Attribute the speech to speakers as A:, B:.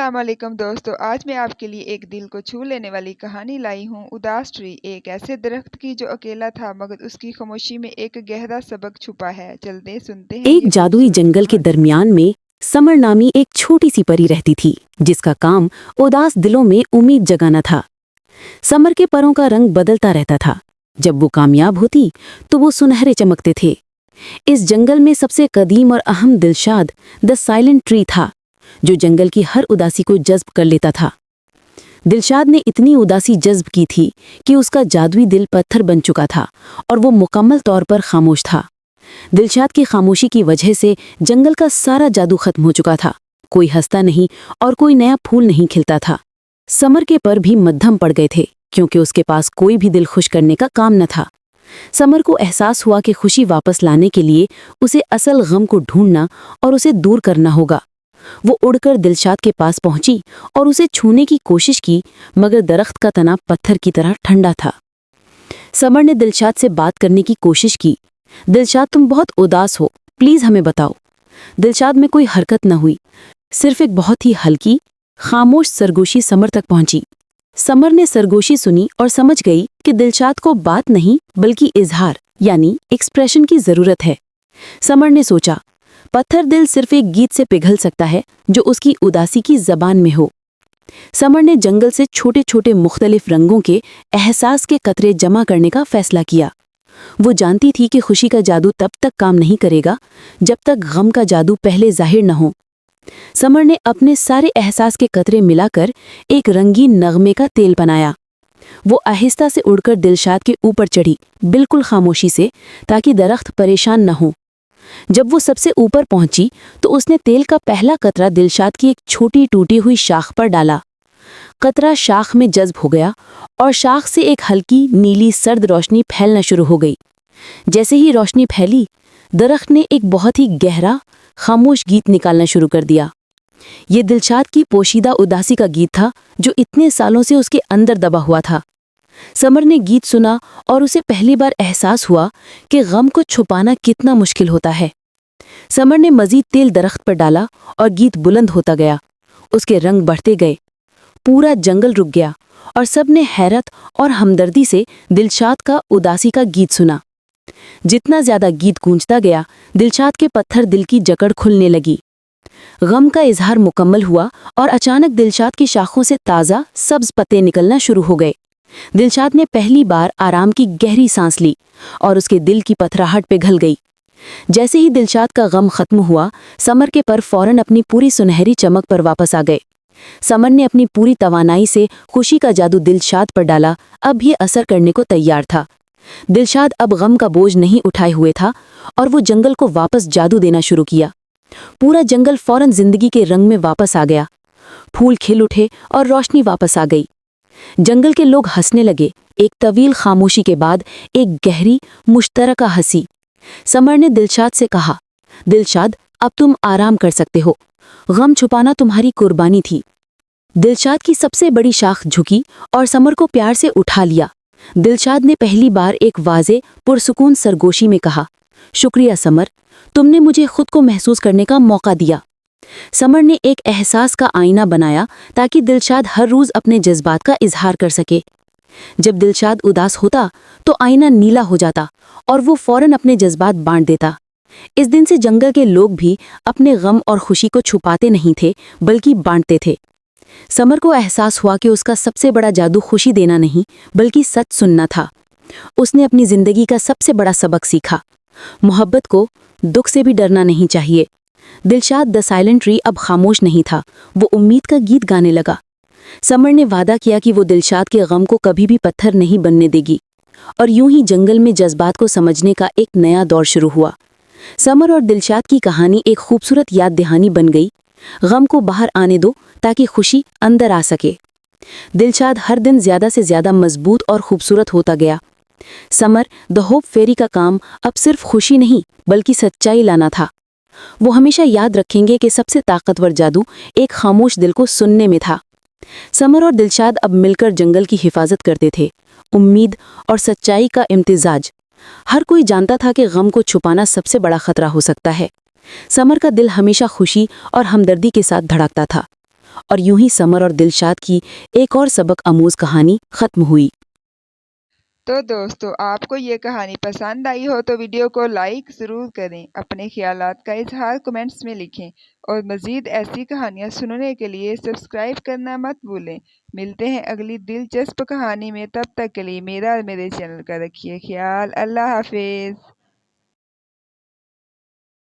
A: अस्सलाम वालेकुम दोस्तों, आज मैं आपके लिए एक दिल को छू लेने वाली कहानी लाई हूँ। उदास ट्री, एक ऐसे दरख्त की जो अकेला था मगर उसकी खामोशी में एक गहरा सबक छुपा है। चलते सुनते हैं
B: एक
A: ये
B: जादुई
A: खूबसूरत
B: जंगल के
A: कहानी।
B: दरमियान में समर नामी एक छोटी सी परी रहती थी, जिसका काम उदास दिलों में उम्मीद जगाना था। समर के परों का रंग बदलता रहता था। जब वो कामयाब होती तो वो सुनहरे चमकते थे। इस जंगल में सबसे कदीम और अहम दिलशाद द साइलेंट ट्री था, जो जंगल की हर उदासी को जज्ब कर लेता था। दिलशाद ने इतनी उदासी जज्ब की थी कि उसका जादुई दिल पत्थर बन चुका था और वो मुकम्मल तौर पर खामोश था। दिलशाद की खामोशी की वजह से जंगल का सारा जादू खत्म हो चुका था। कोई हंसता नहीं और कोई नया फूल नहीं खिलता था। समर के पर भी मद्धम पड़ गए थे, क्योंकि उसके पास कोई भी दिल खुश करने का काम न था। समर को एहसास हुआ कि खुशी वापस लाने के लिए उसे असल गम को ढूंढना और उसे दूर करना होगा। वो उड़कर दिलशाद के पास पहुंची और उसे छूने की कोशिश की, मगर दरख्त का तना पत्थर की तरह ठंडा था। समर ने दिलशाद से बात करने की कोशिश की। दिलशाद, तुम बहुत उदास हो, प्लीज हमें बताओ। दिलशाद में कोई हरकत न हुई, सिर्फ एक बहुत ही हल्की खामोश सरगोशी समर तक पहुंची। समर ने सरगोशी सुनी और समझ गई कि दिलशाद को बात नहीं बल्कि इजहार यानी एक्सप्रेशन की जरूरत है। समर ने सोचा, पत्थर दिल सिर्फ एक गीत से पिघल सकता है जो उसकी उदासी की जबान में हो। समर ने जंगल से छोटे छोटे मुख्तलिफ रंगों के एहसास के कतरे जमा करने का फैसला किया। वो जानती थी कि खुशी का जादू तब तक काम नहीं करेगा जब तक गम का जादू पहले जाहिर न हो। समर ने अपने सारे एहसास के कतरे मिलाकर एक रंगीन नगमे का तेल बनाया। वो आहिस्ता से उड़कर दिलशाद के ऊपर चढ़ी, बिल्कुल खामोशी से, ताकि दरख्त परेशान न हो। जब वो सबसे ऊपर पहुंची तो उसने तेल का पहला कतरा दिलशाद की एक छोटी टूटी हुई शाख पर डाला। कतरा शाख में जज्ब हो गया और शाख से एक हल्की नीली सर्द रोशनी फैलना शुरू हो गई। जैसे ही रोशनी फैली, दरख्त ने एक बहुत ही गहरा खामोश गीत निकालना शुरू कर दिया। ये दिलशाद की पोशीदा उदासी का गीत था, जो इतने सालों से उसके अंदर दबा हुआ था। समर ने गीत सुना और उसे पहली बार एहसास हुआ कि गम को छुपाना कितना मुश्किल होता है। समर ने मजीद तेल दरख्त पर डाला और गीत बुलंद होता गया। उसके रंग बढ़ते गए। पूरा जंगल रुक गया और सब ने हैरत और हमदर्दी से दिलशाद का उदासी का गीत सुना। जितना ज्यादा गीत गूंजता गया, दिलशाद के पत्थर दिल की जकड़ खुलने लगी। गम का इजहार मुकम्मल हुआ और अचानक दिलशाद की शाखों से ताज़ा सब्ज पत्ते निकलना शुरू हो गए। दिलशाद ने पहली बार आराम की गहरी सांस ली और उसके दिल की पथराहट पिघल गई। जैसे ही दिलशाद का गम खत्म हुआ, समर के पर फौरन अपनी पूरी सुनहरी चमक पर वापस आ गए। समर ने अपनी पूरी तवानाई से खुशी का जादू दिलशाद पर डाला। अब ये असर करने को तैयार था। दिलशाद अब गम का बोझ नहीं उठाए हुए था और वो जंगल को वापस जादू देना शुरू किया। पूरा जंगल फौरन जिंदगी के रंग में वापस आ गया। फूल खिल उठे और रोशनी वापस आ गई। जंगल के लोग हंसने लगे। एक तवील खामोशी के बाद एक गहरी मुश्तरका हंसी। समर ने दिलशाद से कहा, दिलशाद, अब तुम आराम कर सकते हो। गम छुपाना तुम्हारी कुर्बानी थी। दिलशाद की सबसे बड़ी शाख झुकी और समर को प्यार से उठा लिया। दिलशाद ने पहली बार एक वाज़े पुरसुकून सरगोशी में कहा, शुक्रिया समर, तुमने मुझे खुद को महसूस करने का मौका दिया। समर ने एक एहसास का आईना बनाया ताकि दिलशाद हर रोज अपने जज्बात का इजहार कर सके। जब दिलशाद उदास होता तो आईना नीला हो जाता और वो फौरन अपने जज्बात बांट देता। इस दिन से जंगल के लोग भी अपने गम और खुशी को छुपाते नहीं थे बल्कि बांटते थे। समर को एहसास हुआ कि उसका सबसे बड़ा जादू खुशी देना नहीं बल्कि सच सुनना था। उसने अपनी जिंदगी का सबसे बड़ा सबक सीखा, मोहब्बत को दुख से भी डरना नहीं चाहिए। दिलशाद द साइलेंट ट्री अब खामोश नहीं था, वो उम्मीद का गीत गाने लगा। समर ने वादा किया कि वो दिलशाद के गम को कभी भी पत्थर नहीं बनने देगी और यूं ही जंगल में जज्बात को समझने का एक नया दौर शुरू हुआ। समर और दिलशाद की कहानी एक खूबसूरत याद दहानी बन गई। गम को बाहर आने दो ताकि खुशी अंदर आ सके। दिलशाद हर दिन ज्यादा से ज्यादा मजबूत और खूबसूरत होता गया। समर द होप फेरी का काम अब सिर्फ खुशी नहीं बल्कि सच्चाई लाना था। वो हमेशा याद रखेंगे कि सबसे ताकतवर जादू एक खामोश दिल को सुनने में था। समर और दिलशाद अब मिलकर जंगल की हिफाजत करते थे, उम्मीद और सच्चाई का इम्तिजाज। हर कोई जानता था कि गम को छुपाना सबसे बड़ा खतरा हो सकता है। समर का दिल हमेशा खुशी और हमदर्दी के साथ धड़कता था। और यूं ही समर और दिलशाद की एक और सबक आमूज कहानी खत्म हुई।
A: तो दोस्तों, आपको ये कहानी पसंद आई हो तो वीडियो को लाइक ज़रूर करें, अपने ख्यालात का इजहार कमेंट्स में लिखें और मज़ीद ऐसी कहानियाँ सुनने के लिए सब्सक्राइब करना मत भूलें। मिलते हैं अगली दिलचस्प कहानी में, तब तक के लिए मेरा और मेरे चैनल का रखिए ख्याल। अल्लाह हाफिज़।